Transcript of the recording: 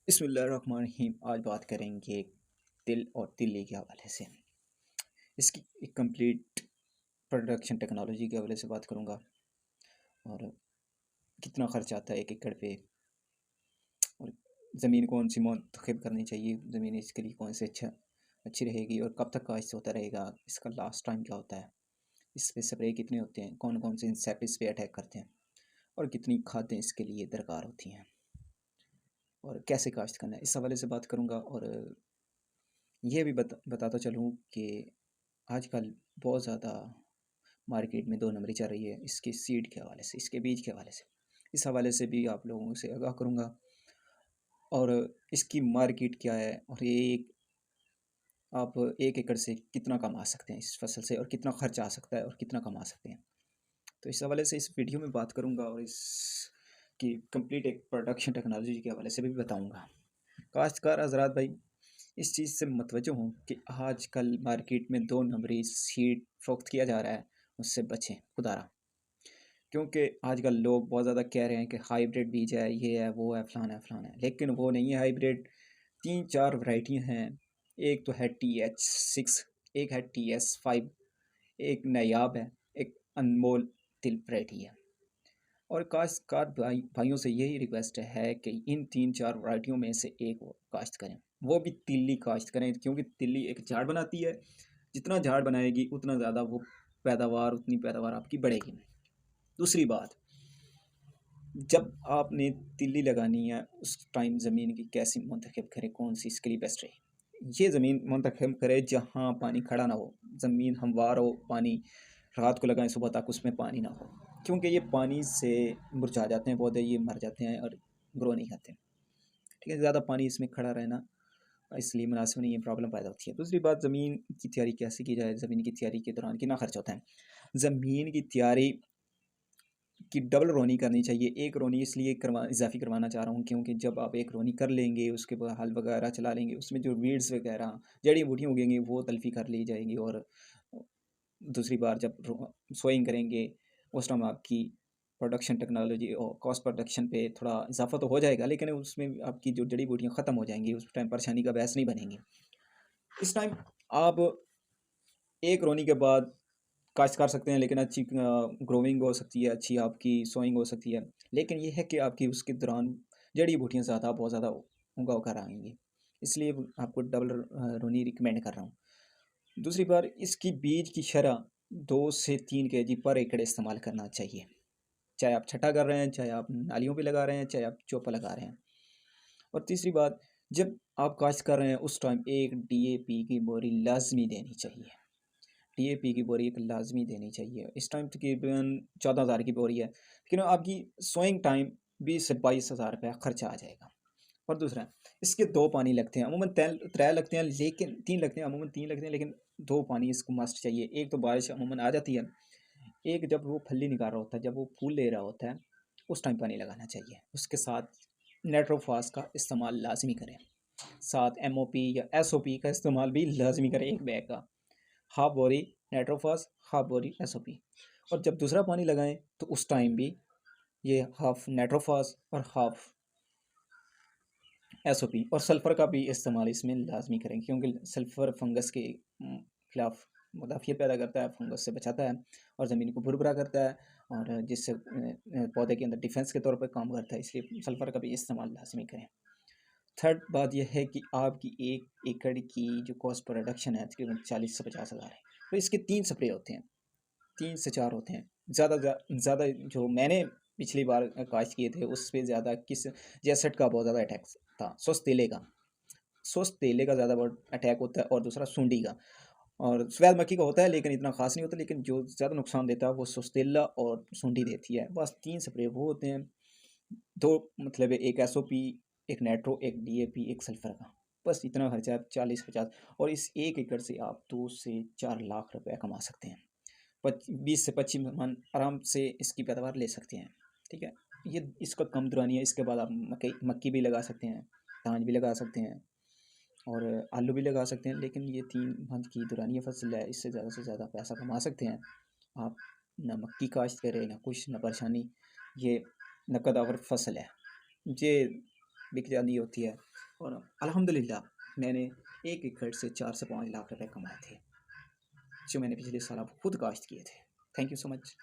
बिस्मिल्लाहिर्रहमानिर्रहीम। आज बात करेंगे तिल और तिल्ली के हवाले से। इसकी एक कंप्लीट प्रोडक्शन टेक्नोलॉजी के हवाले से बात करूँगा और कितना ख़र्च आता है एक एकड़ पे और ज़मीन कौन सी मुंतखब करनी चाहिए, ज़मीन इसके लिए कौन से अच्छी रहेगी और कब तक काश्त होता रहेगा, इसका लास्ट टाइम क्या होता है, इस पे स्प्रे कितने होते हैं, कौन कौन से इंसेक्ट इस पे अटैक करते हैं और कितनी खादें इसके लिए दरकार होती हैं और कैसे काश्त करना है, इस हवाले से बात करूँगा। और ये भी बताता चलूँ कि आजकल बहुत ज़्यादा मार्केट में दो नंबरी चल रही है इसके सीड के हवाले से, इसके बीज के हवाले से। इस हवाले से भी आप लोगों से आगाह करूँगा और इसकी मार्केट क्या है और ये आप एक एकड़ से कितना कमा सकते हैं इस फसल से और कितना खर्च आ सकता है और कितना कमा सकते हैं। तो इस हवाले से इस वीडियो में बात करूँगा और इसकी कंप्लीट एक प्रोडक्शन टेक्नोलॉजी के हवाले से भी बताऊँगा। काश्तकार हजरात भाई, इस चीज़ से मतवज्जो हूँ कि आजकल मार्केट में दो नंबरी सीड फ़रोख्त किया जा रहा है, उससे बचें खुदारा। क्योंकि आजकल लोग बहुत ज़्यादा कह रहे हैं कि हाइब्रिड बीज है, ये है, वो है, फलाना है, लेकिन वो नहीं है हाइब्रिड। 3-4 वैरायटियाँ हैं। एक तो है TH6, एक है TS5, एक नायाब है, एक अनमोल तिल वैरायटी है। और काश्तकार भाइयों से यही रिक्वेस्ट है कि इन 3-4 वैरायटियों में से एक काश्त करें, वो भी तिल्ली काश्त करें, क्योंकि तिल्ली एक झाड़ बनाती है। जितना झाड़ बनाएगी उतना ज़्यादा वो उतनी पैदावार आपकी बढ़ेगी। दूसरी बात, जब आपने तिल्ली लगानी है उस टाइम ज़मीन की कैसी मुंतखब करें, कौन सी इसके लिए बेस्ट रहे। ये ज़मीन मुंतखब करें जहाँ पानी खड़ा ना हो, ज़मीन हमवार हो, पानी रात को लगाएं सुबह तक उसमें पानी ना हो, क्योंकि ये पानी से मुरझा जाते हैं पौधे, ये मर जाते हैं और ग्रो नहीं करते। ठीक है, ज़्यादा पानी इसमें खड़ा रहना इसलिए मुनासिब नहीं है, प्रॉब्लम पैदा होती है। दूसरी बात, ज़मीन की तैयारी कैसे की जाए, ज़मीन की तैयारी के दौरान कितना खर्च होता है। ज़मीन की तैयारी की डबल रोनी करनी चाहिए। एक रोनी इसलिए इजाफ़ी करवाना चाह रहा हूँ क्योंकि जब आप एक रोनी कर लेंगे, उसके बाद हल वगैरह चला लेंगे, उसमें जो वीड्स वगैरह जड़ी बूटियाँ उगेंगी वो तल्फ़ी कर ली जाएंगी और दूसरी बार जब सोइंग करेंगे उस टाइम आपकी प्रोडक्शन टेक्नोलॉजी और कॉस्ट प्रोडक्शन पे थोड़ा इजाफा तो हो जाएगा, लेकिन उसमें आपकी जो जड़ी बूटियाँ ख़त्म हो जाएंगी, उस टाइम परेशानी का बहस नहीं बनेगी। इस टाइम आप एक रोनी के बाद काश्त कर सकते हैं, लेकिन अच्छी ग्रोविंग हो सकती है, अच्छी आपकी सोइंग हो सकती है, लेकिन ये है कि आपकी उसके दौरान जड़ी बूटियाँ बहुत ज़्यादा उगा कर आएंगी, इसलिए आपको डबल रोनी रिकमेंड कर रहा हूँ। दूसरी बार, इसकी बीज की शरह 2 से 3 kg पर एकड़ इस्तेमाल करना चाहिए, चाहे आप छटा कर रहे हैं, चाहे आप नालियों पे लगा रहे हैं, चाहे आप चौपा लगा रहे हैं। और तीसरी बात, जब आप काश्त कर रहे हैं उस टाइम एक DAP की बोरी लाजमी देनी चाहिए। DAP की बोरी एक लाजमी देनी चाहिए। इस टाइम तकरीबन 14,000 की बोरी है, लेकिन आपकी सोइंग टाइम 20 से 22 हज़ार रुपया खर्चा आ जाएगा। और दूसरा, इसके 2 पानी लगते हैं, अमूमन 3 लगते हैं, लेकिन 3 लगते हैं, अमूमन 3 लगते हैं, लेकिन 2 पानी इसको मस्ट चाहिए। एक तो बारिश अमूमन आ जाती है, एक जब वो फली निकाल रहा होता है, जब वो फूल ले रहा होता है, उस टाइम पानी लगाना चाहिए। उसके साथ नाइट्रोफॉस का इस्तेमाल लाजमी करें, साथ MOP या SOP का इस्तेमाल भी लाजमी करें। एक बैग का हाफ बोरी नाइट्रोफॉस, हाफ बोरी SOP। और जब दूसरा पानी लगाएं तो उस टाइम भी ये हाफ नाइट्रोफॉस और हाफ SOP और सल्फ़र का भी इस्तेमाल इसमें लाजमी करें, क्योंकि सल्फ़र फंगस के खिलाफ मुदाफ़ियत पैदा करता है, फंगस से बचाता है और ज़मीन को भुरभुरा करता है और जिससे पौधे के अंदर डिफेंस के तौर पर काम करता है, इसलिए सल्फ़र का भी इस्तेमाल लाजमी करें। थर्ड बात यह है कि आपकी एक एकड़ की जो कॉस्ट प्रोडक्शन है तकरीबन 40 से 50 हज़ार है, तो इसके 3 स्प्रे होते हैं, 3 से 4 होते हैं। ज़्यादा जो मैंने पिछली बार काश्त किए थे उस पे ज़्यादा किस जेसेट का बहुत ज़्यादा अटैक था, सुस्त तेले का ज़्यादा बहुत अटैक होता है और दूसरा सूंडी का और सफ़ेद मक्खी का होता है, लेकिन इतना खास नहीं होता, लेकिन जो ज़्यादा नुकसान देता है वो सुस्तेला और सूंडी देती है। बस 3 स्प्रे वो होते हैं, 2 मतलब एक SOP, एक नाइट्रो, एक DAP, एक सल्फ़र का। बस इतना खर्चा है, 40-50। और इस एक एकड़ से आप 2 से 4 लाख रुपए कमा सकते हैं। 20 से 25 मन आराम से इसकी पैदावार ले सकते हैं। ठीक है, ये इसका कम दुरानी है। इसके बाद आप मक्की भी लगा सकते हैं, धान भी लगा सकते हैं और आलू भी लगा सकते हैं, लेकिन ये 3 मंथ की दुरानी फसल है, इससे ज़्यादा से ज़्यादा पैसा कमा सकते हैं आप। ना मक्की काश्त करें, ना कुछ, ना परेशानी। ये नकद आवर फसल है, ये बिक जानी होती है। और अल्हम्दुलिल्लाह मैंने 1 एकड़ से 4 से 5 लाख रुपए कमाए थे, जो मैंने पिछले साल अब खुद काश्त किए थे। Thank you so much.